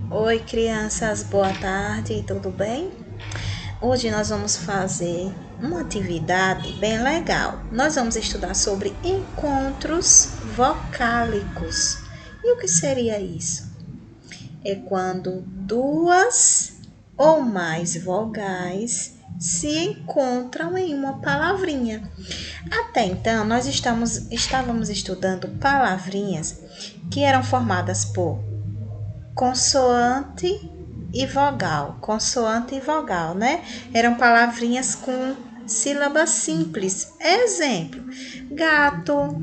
Oi, crianças, boa tarde, tudo bem? Hoje nós vamos fazer uma atividade bem legal. Nós vamos estudar sobre encontros vocálicos. E o que seria isso? É quando duas ou mais vogais se encontram em uma palavrinha. Até então, nós estávamos estudando palavrinhas que eram formadas por consoante e vogal, né? Eram palavrinhas com sílabas simples. Exemplo: gato,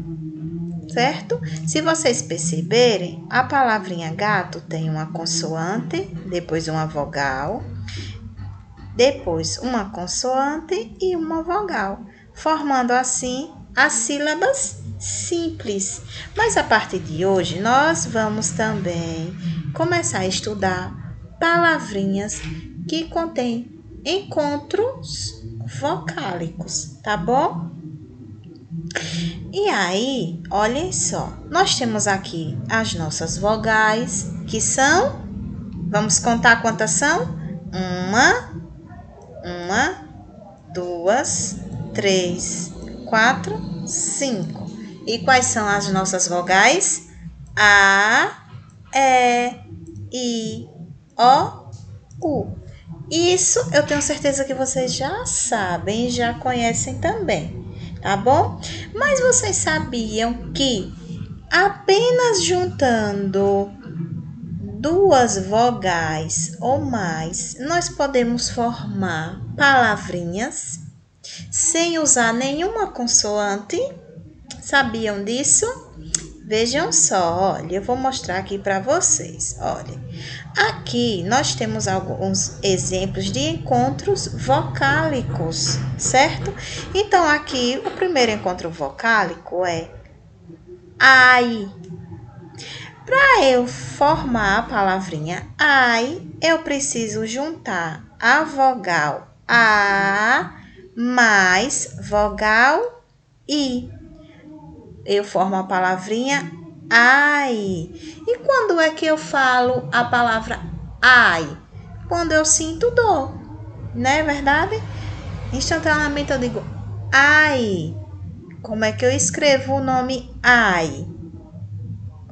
certo? Se vocês perceberem, a palavrinha gato tem uma consoante, depois uma vogal, depois uma consoante e uma vogal, formando assim as sílabas simples. Mas a partir de hoje, nós vamos também começar a estudar palavrinhas que contêm encontros vocálicos, tá bom? E aí, olhem só, nós temos aqui as nossas vogais, que são, vamos contar quantas são? Uma, duas, três, quatro, cinco. E quais são as nossas vogais? A, E, I, O, U. Isso eu tenho certeza que vocês já sabem e já conhecem também, tá bom? Mas vocês sabiam que apenas juntando duas vogais ou mais, nós podemos formar palavrinhas sem usar nenhuma consoante? Sabiam disso? Vejam só, olha, eu vou mostrar aqui para vocês. Olha, aqui nós temos alguns exemplos de encontros vocálicos, certo? Então, aqui o primeiro encontro vocálico é ai. Para eu formar a palavrinha ai, eu preciso juntar a vogal a mais vogal i. Eu formo a palavrinha ai. E quando é que eu falo a palavra ai? Quando eu sinto dor, não é verdade? Instantaneamente eu digo ai. Como é que eu escrevo o nome ai?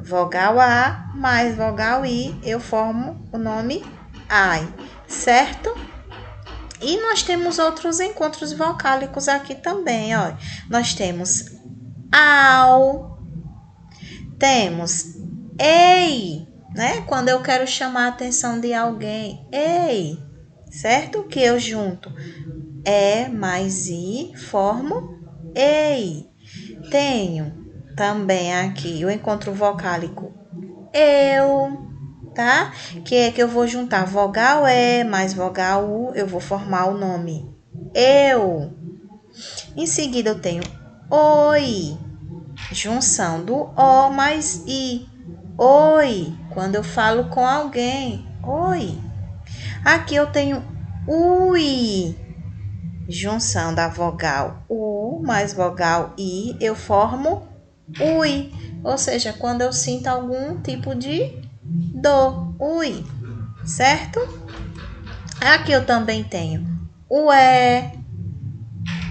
Vogal A mais vogal I, eu formo o nome ai, certo? E nós temos outros encontros vocálicos aqui também, ó. Nós temos au, temos ei, né? Quando eu quero chamar a atenção de alguém, ei, certo? Que eu junto é mais i, formo ei. Tenho também aqui o encontro vocálico eu, tá? Que é que eu vou juntar vogal E mais vogal U, eu vou formar o nome eu. Em seguida eu tenho oi, junção do O mais I, oi, quando eu falo com alguém, oi. Aqui eu tenho ui, junção da vogal U mais vogal I, eu formo ui, ou seja, quando eu sinto algum tipo de dor, ui, certo? Aqui eu também tenho o é,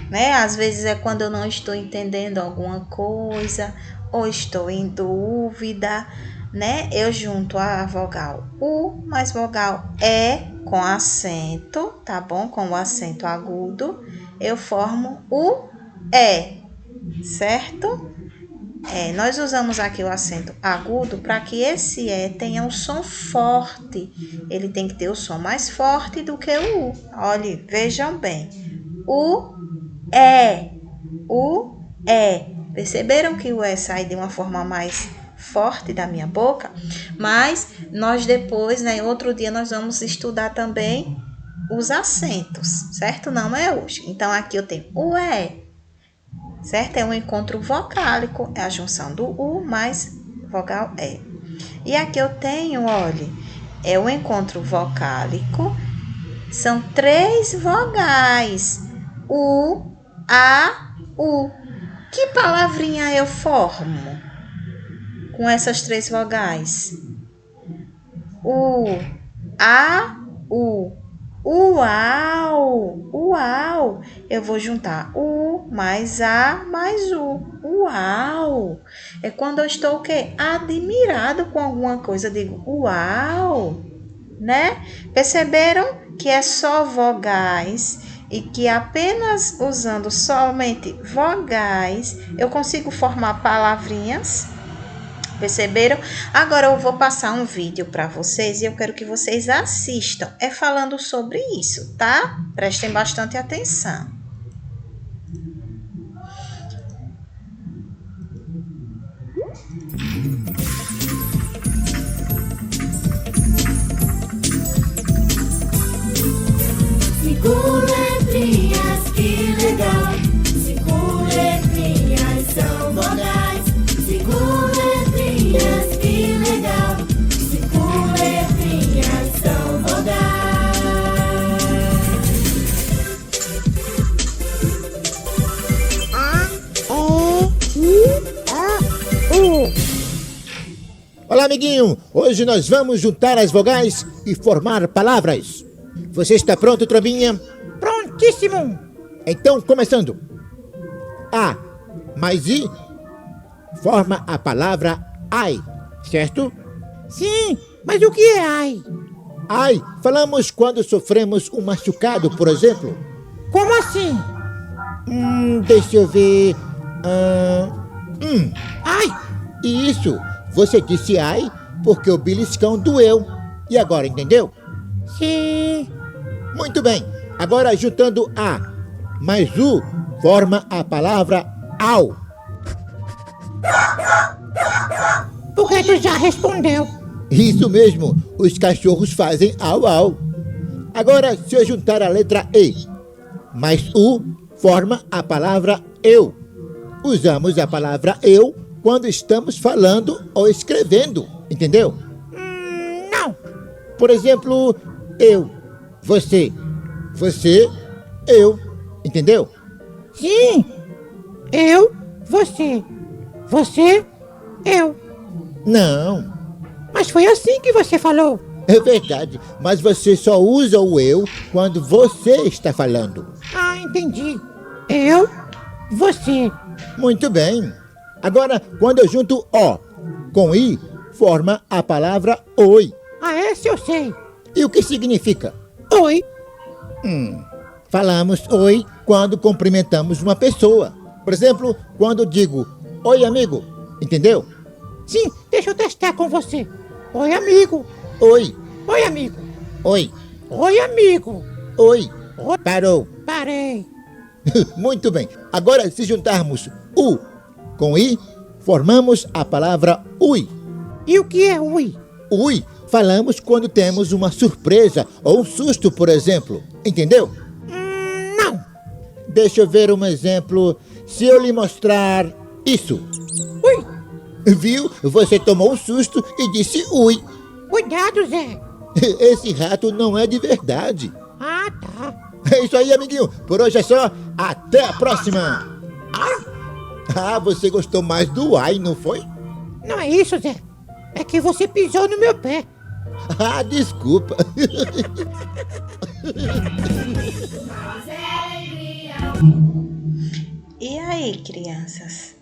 né? Às vezes é quando eu não estou entendendo alguma coisa ou estou em dúvida, né? Eu junto a vogal U mais vogal E com acento, tá bom? Com o acento agudo, eu formo o E, certo? Nós usamos aqui o acento agudo para que esse E tenha um som forte. Ele tem que ter o som mais forte do que o U. Olha, vejam bem. O, E, o, E. Perceberam que o E sai de uma forma mais forte da minha boca? Mas nós depois, né, outro dia nós vamos estudar também os acentos, certo? Não é hoje. Então aqui eu tenho o E, certo? É um encontro vocálico, é a junção do U mais vogal E. E aqui eu tenho, olha, é um encontro vocálico, são 3 vogais, U, A, U. Que palavrinha eu formo com essas 3 vogais? U, A, U. Uau! Uau! Eu vou juntar U mais A mais U. Uau! É quando eu estou o quê? Admirado com alguma coisa, eu digo uau! Né? Perceberam que é só vogais e que apenas usando somente vogais eu consigo formar palavrinhas? Perceberam? Agora eu vou passar um vídeo para vocês e eu quero que vocês assistam. É falando sobre isso, tá? Prestem bastante atenção. Cinco letrinhas, que legal. Cinco letrinhas são vogais. Cinco letrinhas, que legal. Cinco letrinhas são vogais. Olá, amiguinho! Hoje nós vamos juntar as vogais e formar palavras. Você está pronto, Trombinha? Prontíssimo! Então, começando. A mais I forma a palavra ai, certo? Sim, mas o que é ai? Ai, falamos quando sofremos um machucado, por exemplo. Como assim? Deixa eu ver. Ai, Isso, você disse ai porque o beliscão doeu. E agora, entendeu? sim. Muito bem, agora juntando A mais U forma a palavra au. O gato já respondeu. Isso mesmo, os cachorros fazem au au. Agora, se eu juntar a letra E mais U forma a palavra eu. Usamos a palavra eu quando estamos falando ou escrevendo, entendeu? Não. Por exemplo, eu, você, eu, entendeu? Sim. Eu, você. Você, eu. Não, Mas foi assim que você falou. é verdade, mas você só usa o eu quando você está falando. Ah, entendi. Eu, você. Muito bem. Agora, quando eu junto O com I, forma a palavra oi. Ah, esse eu sei. E o que significa? Oi. Falamos oi quando cumprimentamos uma pessoa. Por exemplo, quando digo oi, amigo. Entendeu? Sim, deixa eu testar com você. Oi, amigo. Oi, Oi, amigo. oi, Oi, amigo. oi. Oi. Parou. Parei. Muito bem. Agora, se juntarmos U com I, formamos a palavra ui. E o que é ui? Ui, falamos quando temos uma surpresa ou um susto, por exemplo. Entendeu? Não. Deixa eu ver um exemplo. Se eu lhe mostrar isso. Ui. Viu? Você tomou um susto e disse ui. Cuidado, Zé. Esse rato não é de verdade. Ah, tá. É isso aí, amiguinho. Por hoje é só. Até a próxima. Ah, você gostou mais do ai, não foi? Não é isso, Zé. É que você pisou no meu pé. Ah, desculpa. E aí, crianças?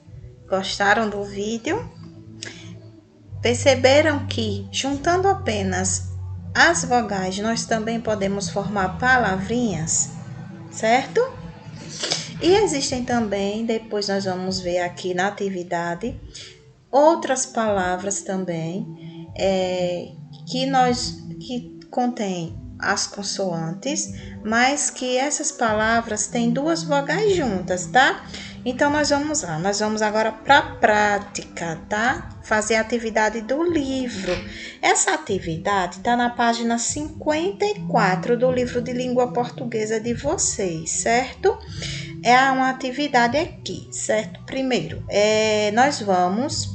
Gostaram do vídeo? Perceberam que, juntando apenas as vogais, nós também podemos formar palavrinhas, certo? E existem também, depois nós vamos ver aqui na atividade, outras palavras também que contêm as consoantes, mas que essas palavras têm duas vogais juntas, tá? Então nós vamos lá, nós vamos agora para a prática, tá? Fazer a atividade do livro. Essa atividade está na página 54 do livro de língua portuguesa de vocês, certo? É uma atividade aqui, certo? Primeiro, nós vamos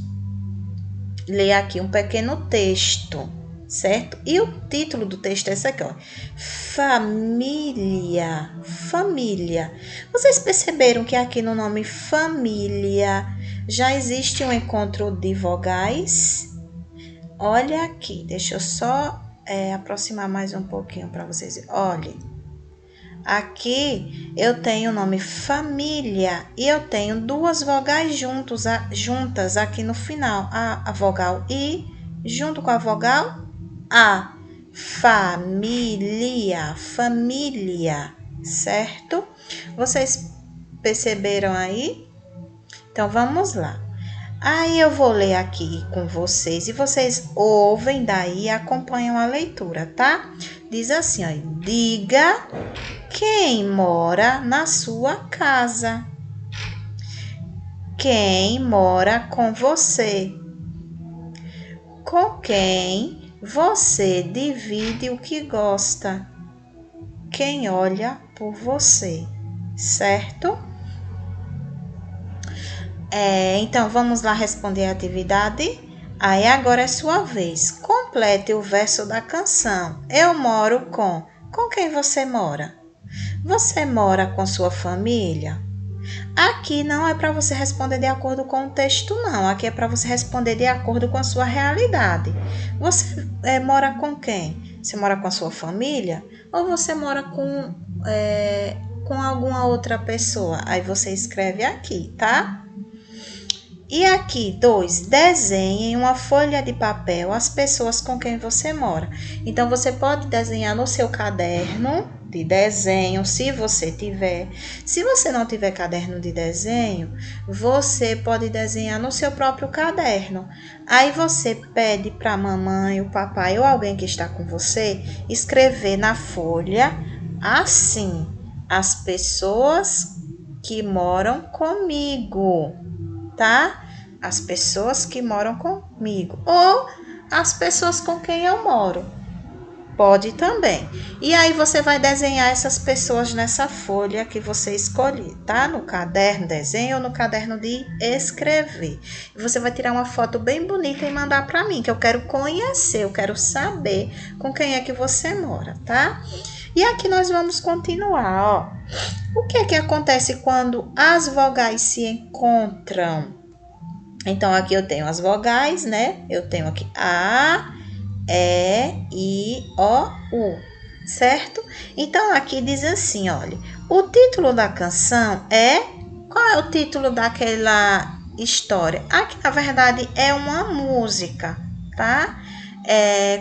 ler aqui um pequeno texto, certo? E o título do texto é esse aqui, ó. Família. Família. Vocês perceberam que aqui no nome família já existe um encontro de vogais? Olha aqui, deixa eu só aproximar mais um pouquinho para vocês. Olhem, aqui eu tenho o nome família e eu tenho duas vogais juntas aqui no final. A vogal I junto com a vogal A. Família, família, certo? Vocês perceberam aí? Então, vamos lá. Aí eu vou ler aqui com vocês e vocês ouvem daí e acompanham a leitura, tá? Diz assim, ó, diga quem mora na sua casa. Quem mora com você? Com quem você divide o que gosta? Quem olha por você, certo? Então, vamos lá responder a atividade? Aí, agora é sua vez. Complete o verso da canção. Eu moro com. Com quem você mora? Você mora com sua família? Aqui não é para você responder de acordo com o texto, não. Aqui é para você responder de acordo com a sua realidade. Você mora com quem? Você mora com a sua família? Ou você mora com alguma outra pessoa? Aí você escreve aqui, tá? E aqui, 2, desenhe em uma folha de papel as pessoas com quem você mora. Então, você pode desenhar no seu caderno de desenho, se você tiver. Se você não tiver caderno de desenho, você pode desenhar no seu próprio caderno. Aí, você pede para a mamãe, o papai ou alguém que está com você escrever na folha assim: as pessoas que moram comigo. Tá? As pessoas que moram comigo ou as pessoas com quem eu moro. Pode também. E aí você vai desenhar essas pessoas nessa folha que você escolher, tá? No caderno desenho ou no caderno de escrever. E você vai tirar uma foto bem bonita e mandar para mim, que eu quero conhecer, eu quero saber com quem é que você mora, tá? E aqui nós vamos continuar, ó. O que é que acontece quando as vogais se encontram? Então, aqui eu tenho as vogais, né? Eu tenho aqui A, E, I, O, U, certo? Então, aqui diz assim, olha. O título da canção é... Qual é o título daquela história? Aqui, na verdade, é uma música, tá?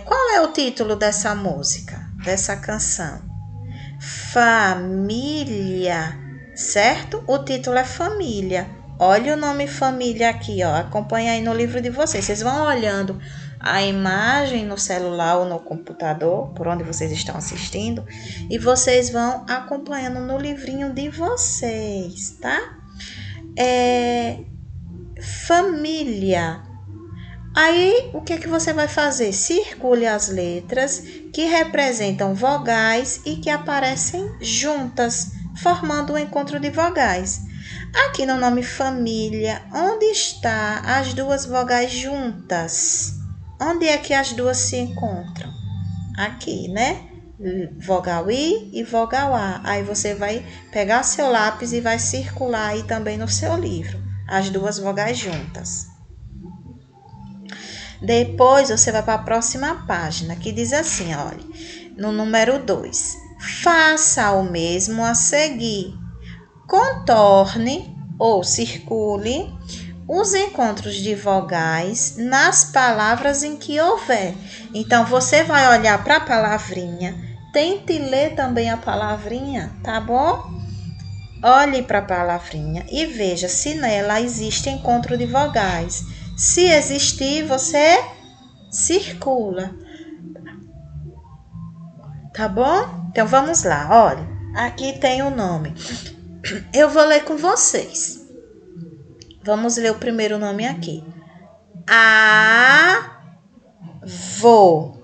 Qual é o título dessa música, dessa canção? Família, certo? O título é Família. Olha o nome família aqui, ó. Acompanha aí no livro de vocês. Vocês vão olhando a imagem no celular ou no computador, por onde vocês estão assistindo, e vocês vão acompanhando no livrinho de vocês, tá? Família. Aí, o que é que você vai fazer? Circule as letras que representam vogais e que aparecem juntas, formando um encontro de vogais. Aqui no nome família, onde está as duas vogais juntas? Onde é que as duas se encontram? Aqui, né? Vogal I e vogal A. Aí você vai pegar seu lápis e vai circular aí também no seu livro, as duas vogais juntas. Depois você vai para a próxima página, que diz assim, olha, no número 2. Faça o mesmo a seguir. Contorne ou circule os encontros de vogais nas palavras em que houver. Então, você vai olhar para a palavrinha, tente ler também a palavrinha, tá bom? Olhe para a palavrinha e veja se nela existe encontro de vogais. Se existir, você circula. Tá bom? Então, vamos lá. Olha, aqui tem o nome. Eu vou ler com vocês. Vamos ler o primeiro nome aqui. Avô.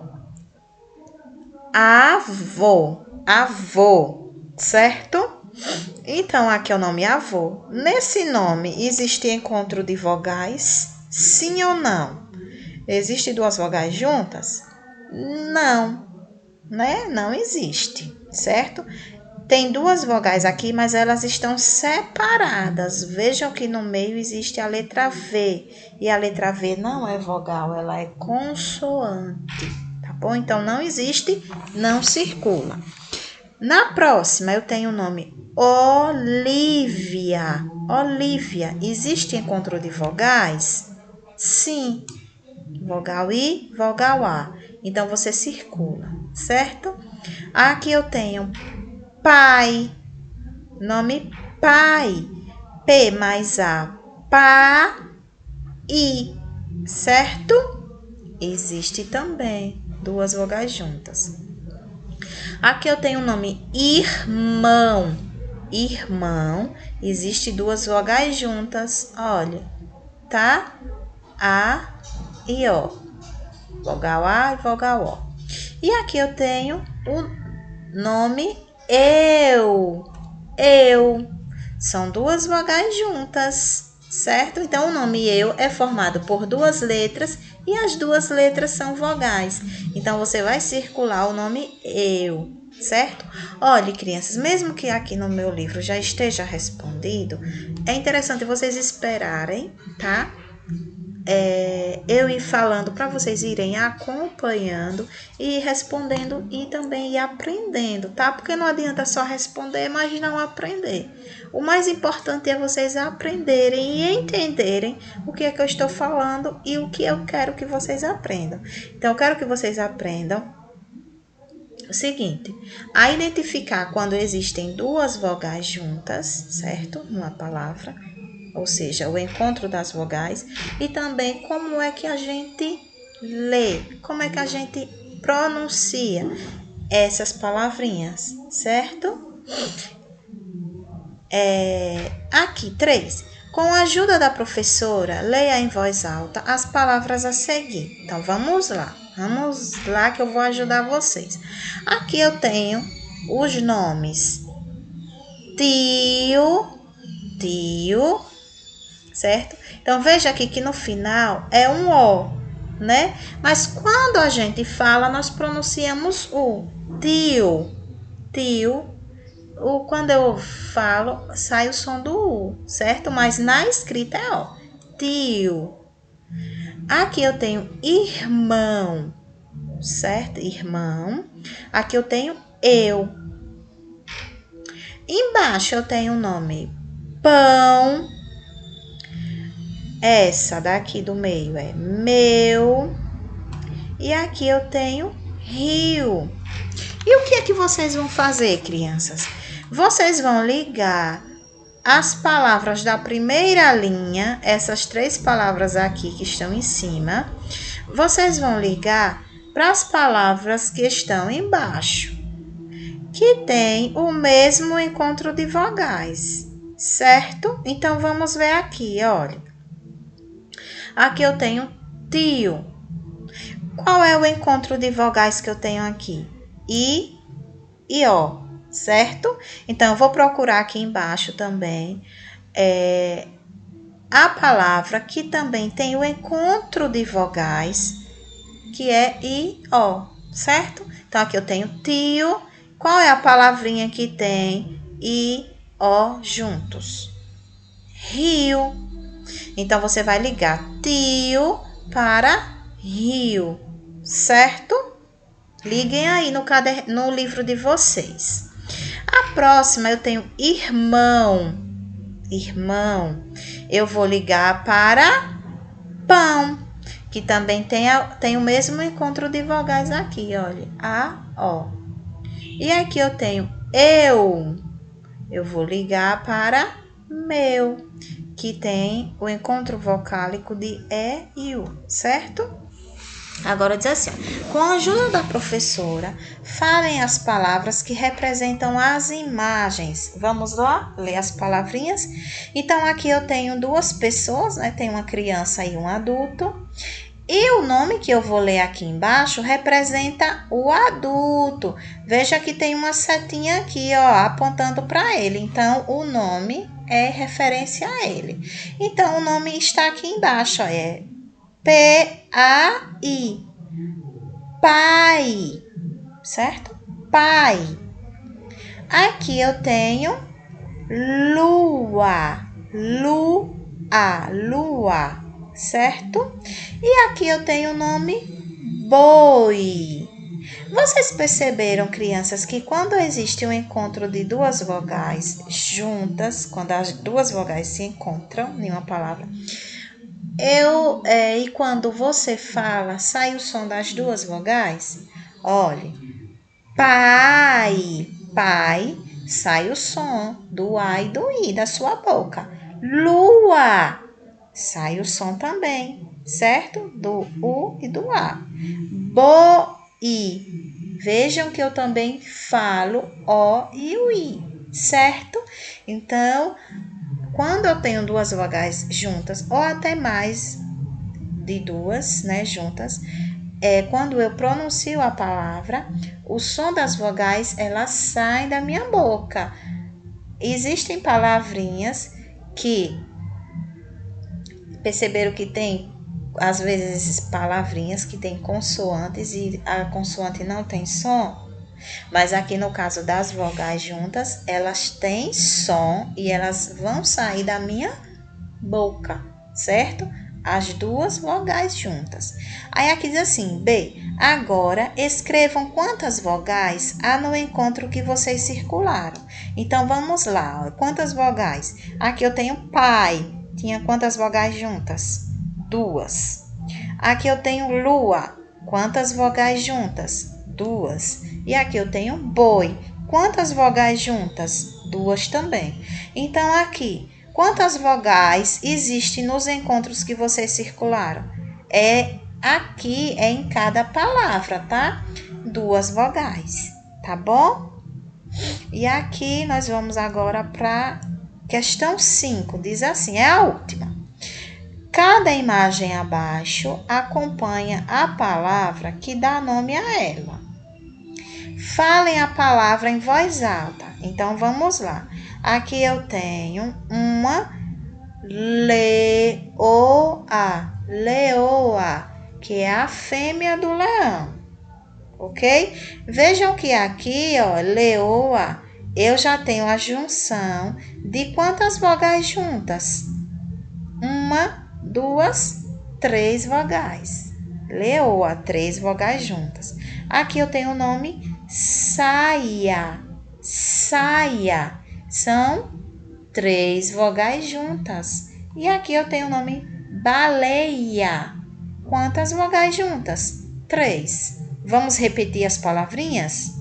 Avô. Avô. Certo? Então, aqui é o nome avô. Nesse nome, existe encontro de vogais? Sim ou não? Existe duas vogais juntas? Não, né? Não existe, certo? Tem duas vogais aqui, mas elas estão separadas. Vejam que no meio existe a letra V. E a letra V não é vogal, ela é consoante. Tá bom? Então, não existe, não circula. Na próxima, eu tenho o nome Olivia. Olivia. Existe encontro de vogais? Sim. Vogal I, vogal A. Então, você circula, certo? Aqui eu tenho pai. Nome pai. P mais A. Pa. I. Certo? Existe também duas vogais juntas. Aqui eu tenho o nome irmão. Irmão. Existe duas vogais juntas. Olha. Tá? A e O. Vogal A e vogal O. E aqui eu tenho o nome eu. Eu. São duas vogais juntas, certo? Então, o nome eu é formado por duas letras e as duas letras são vogais. Então, você vai circular o nome eu, certo? Olhe, crianças, mesmo que aqui no meu livro já esteja respondido, é interessante vocês esperarem, tá? Eu ir falando para vocês irem acompanhando e respondendo e também ir aprendendo, tá? Porque não adianta só responder, mas não aprender. O mais importante é vocês aprenderem e entenderem o que é que eu estou falando e o que eu quero que vocês aprendam. Então, eu quero que vocês aprendam o seguinte, a identificar quando existem duas vogais juntas, certo? Numa palavra. Ou seja, o encontro das vogais, e também como é que a gente lê, como é que a gente pronuncia essas palavrinhas, certo? Aqui, 3. Com a ajuda da professora, leia em voz alta as palavras a seguir. Então, vamos lá que eu vou ajudar vocês. Aqui eu tenho os nomes tio, certo? Então, veja aqui que no final é um O, né? Mas quando a gente fala, nós pronunciamos o tio. Quando eu falo, sai o som do U, certo? Mas na escrita é O. Tio. Aqui eu tenho irmão, certo? Irmão. Aqui eu tenho eu. Embaixo eu tenho o nome pão. Essa daqui do meio é meu. E aqui eu tenho rio. E o que é que vocês vão fazer, crianças? Vocês vão ligar as palavras da primeira linha, essas 3 palavras aqui que estão em cima. Vocês vão ligar para as palavras que estão embaixo, que tem o mesmo encontro de vogais, certo? Então, vamos ver aqui, olha. Aqui eu tenho tio. Qual é o encontro de vogais que eu tenho aqui? I e O, certo? Então, eu vou procurar aqui embaixo também a palavra que também tem o encontro de vogais, que é I, O, certo? Então, aqui eu tenho tio. Qual é a palavrinha que tem I, O juntos? Rio. Então, você vai ligar tio para rio, certo? Liguem aí no livro de vocês. A próxima eu tenho irmão. Irmão. Eu vou ligar para pão, que também tem o mesmo encontro de vogais aqui, olha. A, O. E aqui eu tenho eu. Eu vou ligar para meu, que tem o encontro vocálico de E e U, certo? Agora diz assim, com a ajuda da professora, falem as palavras que representam as imagens. Vamos lá ler as palavrinhas? Então, aqui eu tenho 2 pessoas, né? Tem uma criança e um adulto. E o nome que eu vou ler aqui embaixo representa o adulto. Veja que tem uma setinha aqui, ó, apontando para ele. Então, o nome é referência a ele. Então, o nome está aqui embaixo, ó, é P-A-I. Pai, certo? Pai. Aqui eu tenho lua, lua, certo? E aqui eu tenho o nome boi. Vocês perceberam, crianças, que quando existe um encontro de duas vogais juntas, quando as duas vogais se encontram em uma palavra, e quando você fala, sai o som das duas vogais? Olhe, pai, sai o som do A e do I da sua boca. Lua, sai o som também, certo? Do U e do A. Boi, vejam que eu também falo O e o I, certo? Então, quando eu tenho duas vogais juntas, ou até mais de duas, né, juntas, quando eu pronuncio a palavra, o som das vogais, elas saem da minha boca. Existem palavrinhas que perceberam que tem, às vezes, palavrinhas que tem consoantes e a consoante não tem som, mas aqui no caso das vogais juntas, elas têm som e elas vão sair da minha boca, certo? As duas vogais juntas. Aí aqui diz assim, B, agora escrevam quantas vogais há no encontro que vocês circularam. Então, vamos lá, ó. Quantas vogais? Aqui eu tenho pai, tinha quantas vogais juntas? 2. Aqui eu tenho lua, quantas vogais juntas? 2. E aqui eu tenho boi, quantas vogais juntas? 2 também. Então, aqui, quantas vogais existem nos encontros que vocês circularam? Aqui é em cada palavra, tá? 2 vogais, tá bom? E aqui nós vamos agora para questão 5. Diz assim, é a última. Cada imagem abaixo acompanha a palavra que dá nome a ela. Falem a palavra em voz alta. Então, vamos lá. Aqui eu tenho uma leoa, que é a fêmea do leão, ok? Vejam que aqui, ó, leoa, eu já tenho a junção de quantas vogais juntas? 1, 2, 3 vogais. Leoa, 3 vogais juntas. Aqui eu tenho o nome saia, são 3 vogais juntas. E aqui eu tenho o nome baleia. Quantas vogais juntas? 3. Vamos repetir as palavrinhas?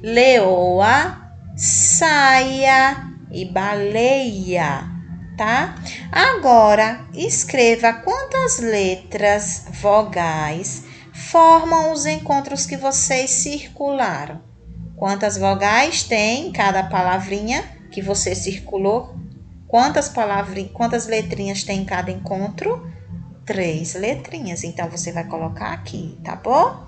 Leoa, saia e baleia, tá? Agora, escreva quantas letras vogais formam os encontros que vocês circularam. Quantas vogais tem cada palavrinha que você circulou? Quantas letrinhas tem em cada encontro? 3 letrinhas. Então, você vai colocar aqui, tá bom?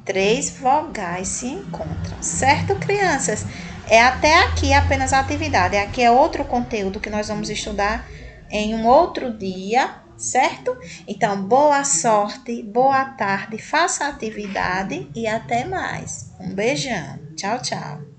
3 vogais se encontram, certo, crianças? É até aqui apenas a atividade. Aqui é outro conteúdo que nós vamos estudar em um outro dia, certo? Então, boa sorte, boa tarde, faça a atividade e até mais. Um beijão. Tchau, tchau.